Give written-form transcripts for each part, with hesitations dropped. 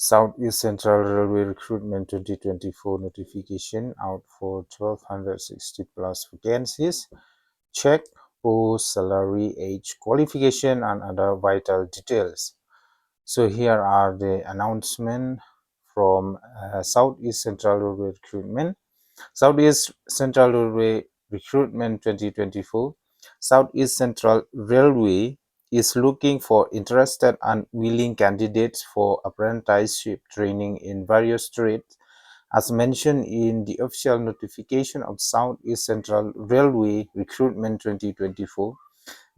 Southeast Central Railway Recruitment 2024 notification out for 1260 plus vacancies. Check post, salary, age, qualification, and other vital details. So here are the announcement from Southeast Central Railway Recruitment. Southeast Central Railway Recruitment 2024. Southeast Central Railway is looking for interested and willing candidates for apprenticeship training in various trades. As mentioned in the official notification of Southeast Central Railway Recruitment 2024,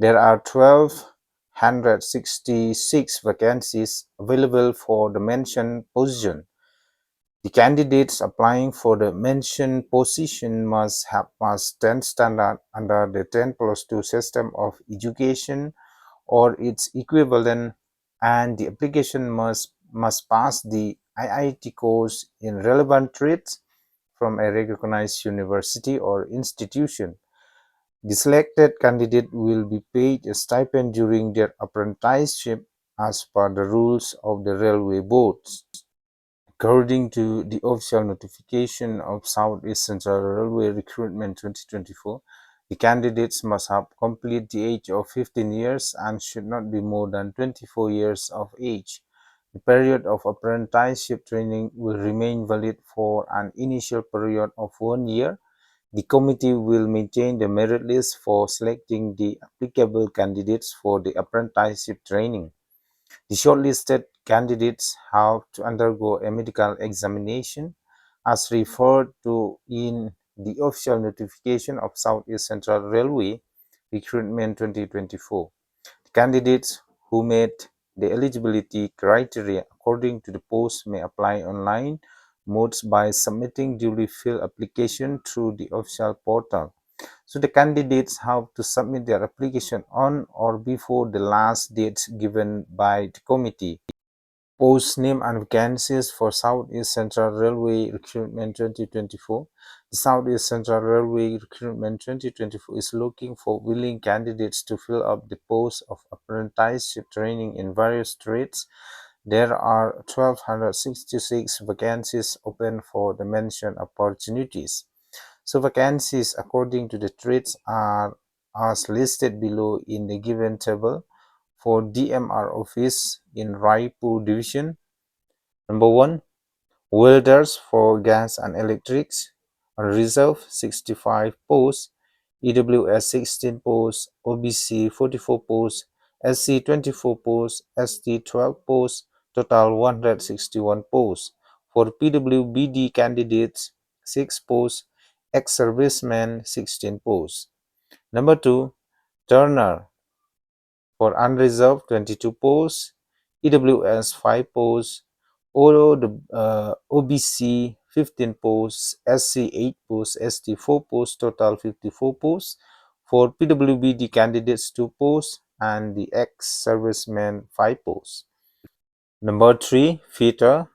there are 1,266 vacancies available for the mentioned position. The candidates applying for the mentioned position must have passed 10th standard under the 10+2 system of education or its equivalent, and the application must pass the IIT course in relevant trades from a recognized university or institution. The selected candidate will be paid a stipend during their apprenticeship as per the rules of the railway boards. According to the official notification of Southeast Central Railway Recruitment 2024, the candidates must have completed the age of 15 years and should not be more than 24 years of age. The period of apprenticeship training will remain valid for an initial period of 1 year. The committee will maintain the merit list for selecting the applicable candidates for the apprenticeship training. The shortlisted candidates have to undergo a medical examination as referred to in the official notification of Southeast Central Railway Recruitment 2024. The candidates who met the eligibility criteria according to the post may apply online modes by submitting duly filled application through the official portal. So the candidates have to submit their application on or before the last dates given by the committee. Post name and vacancies for Southeast Central Railway Recruitment 2024. The Southeast Central Railway Recruitment 2024 is looking for willing candidates to fill up the post of apprenticeship training in various trades. There are 1,266 vacancies open for the mentioned opportunities. So vacancies according to the trades are as listed below in the given table. For DMR office in Raipur division, number 1, welders for gas and electrics, on reserve 65 posts, EWS 16 posts, OBC 44 posts, SC 24 posts, ST 12 posts, total 161 posts. For PWBD candidates, 6 posts, ex-servicemen 16 posts. Number 2, turner for unreserved 22 posts, EWS 5 posts, OBC 15 posts, SC 8 posts, ST 4 posts, total 54 posts. For PWBD candidates 2 posts and the ex-servicemen 5 posts. Number 3, fitter,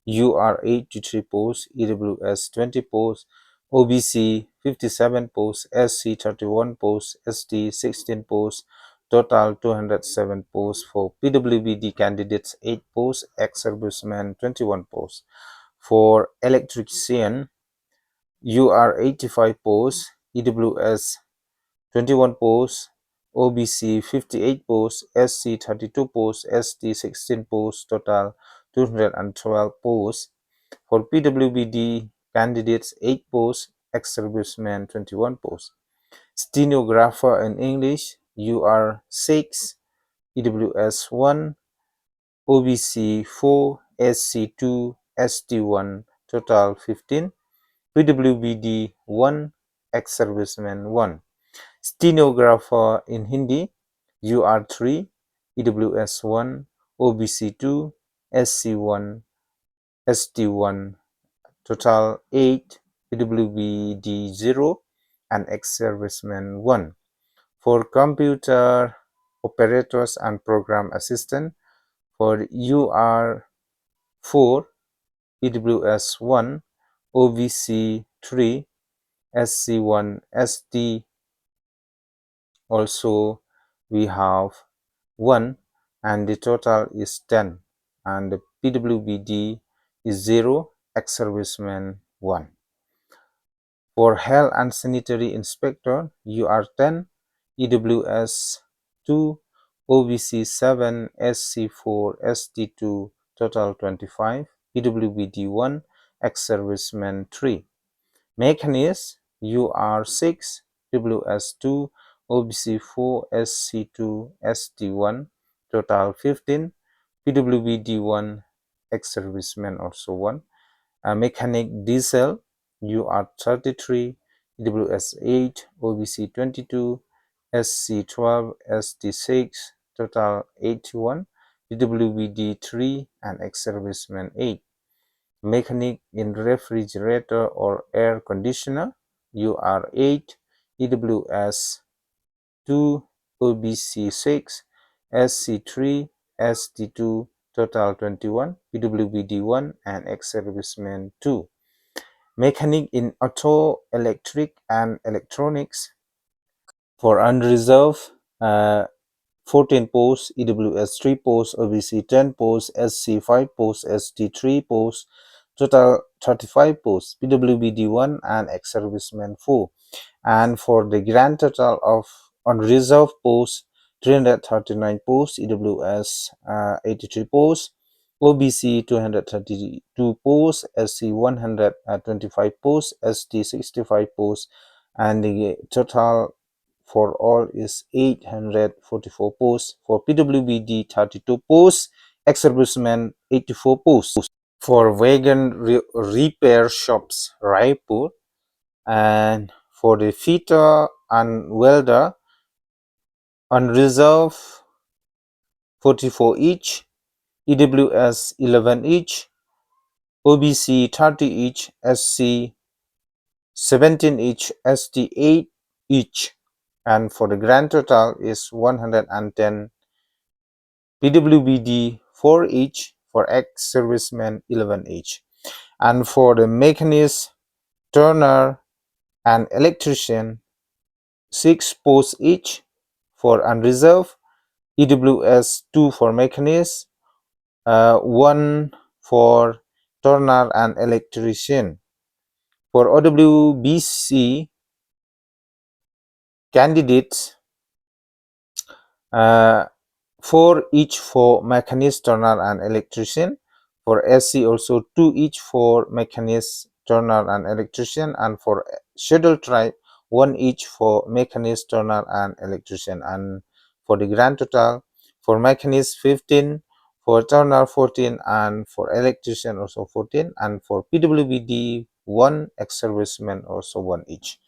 UR 83 posts, EWS 20 posts, OBC 57 posts, SC 31 posts, ST 16 posts, total 207 posts. For PWBD candidates 8 posts, ex-servicemen 21 posts. For electrician, UR 85 posts, EWS 21 posts, OBC 58 posts, SC 32 posts, ST 16 posts, total 212 posts. For PWBD candidates 8 posts, ex-servicemen 21 posts. Stenographer in English, UR 6, EWS 1, OBC 4, SC 2, ST 1, total 15. PWBD 1, ex-servicemen 1. Stenographer in Hindi, UR 3, EWS 1, OBC 2, SC 1, ST 1, total 8, PWBD 0, and ex-servicemen 1. For computer operators and program assistant, for UR 4, EWS 1, OBC 3, SC 1, ST also we have 1, and the total is 10, and the PWBD is 0, ex-serviceman 1. For Health and Sanitary Inspector, you are 10, EWS 2, OBC 7, SC 4, SD2, total 25, PWBD 1, ex-serviceman 3. Mechanist, you are 6, WS2, OBC 4, SC2, SD1, total 15, PWBD 1, ex-serviceman also 1. Mechanic diesel, you are 33, EWS8, OBC 22, SC12, SD6, total 81, PWBD 3, and ex-serviceman 8. Mechanic in refrigerator or air conditioner, you are 8, EWS 2, OBC 6, SC3, SD2, total 21, PWBD 1, and ex-serviceman 2. Mechanic in auto, electric, and electronics, for unreserved, 14 posts, EWS 3 posts, OBC 10 posts, SC 5 posts, ST 3 posts, total 35 posts, PWBD 1, and ex-serviceman 4. And for the grand total of unreserved posts, 339 posts, EWS 83 posts, OBC 232 posts, SC 125 posts, ST 65 posts, and the total for all is 844 posts. For PWBD 32 posts, ex-servicemen 84 posts. For wagon repair shops, Raipur, and for the fitter and welder, unreserved 44 each, EWS 11 each, OBC 30 each, SC 17 each, ST 8 each, and for the grand total is 110, PWBD 4 each, for ex-servicemen 11 each. And for the machinist, turner, and electrician, 6 posts each. For unreserved, EWS 2 for machinist, 1 for turner and electrician. For OWBC candidates, 4 each for machinist, turner, and electrician. For SC also 2 each for machinist, turner, and electrician. And for scheduled tribe, 1 each for machinist, turner, and electrician. And for the grand total, for machinist 15, for turner 14, and for electrician also 14, and for PWBD 1, ex-servicemen also 1 each.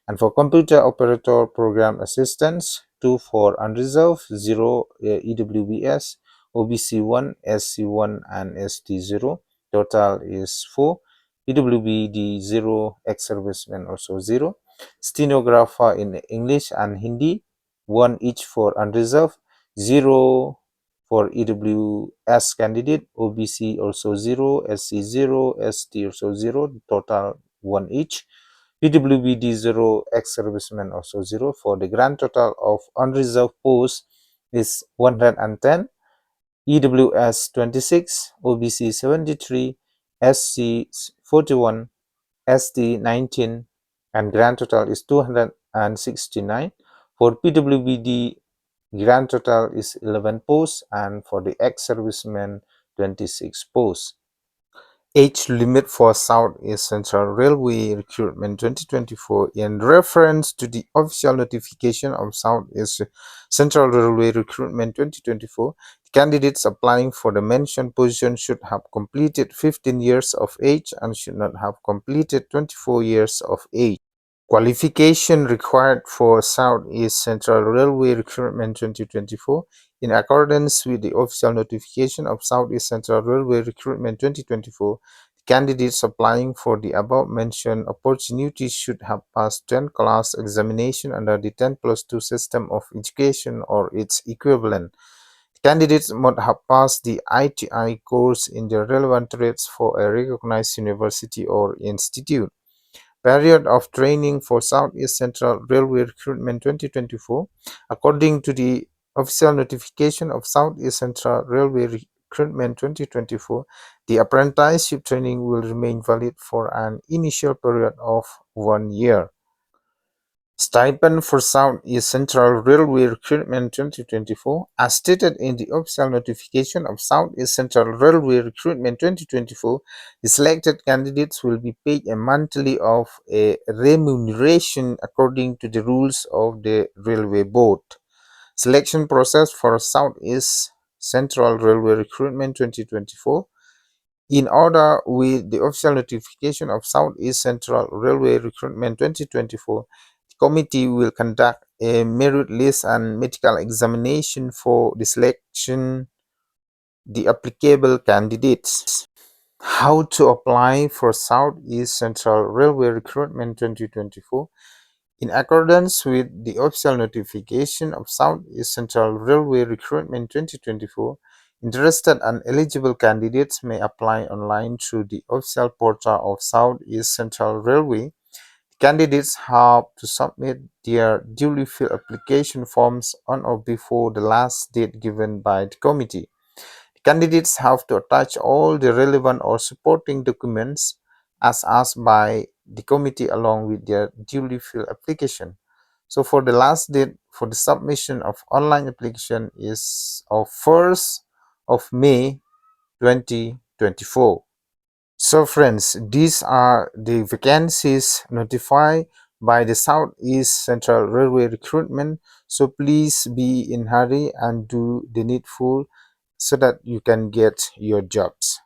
And for computer operator program assistance, 2 for unreserved, 0 EWBS, OBC 1, SC 1, and ST 0. Total is 4. PWBD 0, ex-servicemen also 0. Stenographer in English and Hindi, 1 each for unreserved, 0 for EWS candidate, OBC also 0, SC 0, ST also 0, total 1 each. PWBD 0, ex-servicemen also 0. For the grand total of unreserved posts is 110, EWS 26, OBC 73, SC 41, ST 19, and grand total is 269. For PWBD, grand total is 11 posts, and for the ex-servicemen 26 posts. Age limit for Southeast Central Railway recruitment 2024. In reference to the official notification of Southeast Central Railway recruitment 2024, candidates applying for the mentioned position should have completed 15 years of age and should not have completed 24 years of age. Qualification required for Southeast Central Railway recruitment 2024. In accordance with the official notification of Southeast Central Railway recruitment 2024, candidates applying for the above-mentioned opportunities should have passed 10th class examination under the 10+2 system of education or its equivalent. Candidates must have passed the ITI course in the relevant trades for a recognized university or institute. Period of training for Southeast Central Railway recruitment 2024. According to the official notification of Southeast Central Railway Recruitment 2024, the apprenticeship training will remain valid for an initial period of 1 year. Stipend for Southeast Central Railway Recruitment 2024. As stated in the official notification of Southeast Central Railway Recruitment 2024, the selected candidates will be paid a monthly of a remuneration according to the rules of the Railway Board. Selection process for Southeast Central Railway Recruitment 2024. In order with the official notification of Southeast Central Railway Recruitment 2024, the committee will conduct a merit list and medical examination for the selection the applicable candidates. How to apply for Southeast Central Railway Recruitment 2024? In accordance with the official notification of Southeast Central Railway Recruitment 2024, interested and eligible candidates may apply online through the official portal of Southeast Central Railway. Candidates have to submit their duly filled application forms on or before the last date given by the committee. Candidates have to attach all the relevant or supporting documents as asked by the committee along with their duly filled application. So for the last date for the submission of online application is of 1st of May 2024. So friends, these are the vacancies notified by the Southeast Central Railway Recruitment. So please be in hurry and do the needful so that you can get your jobs.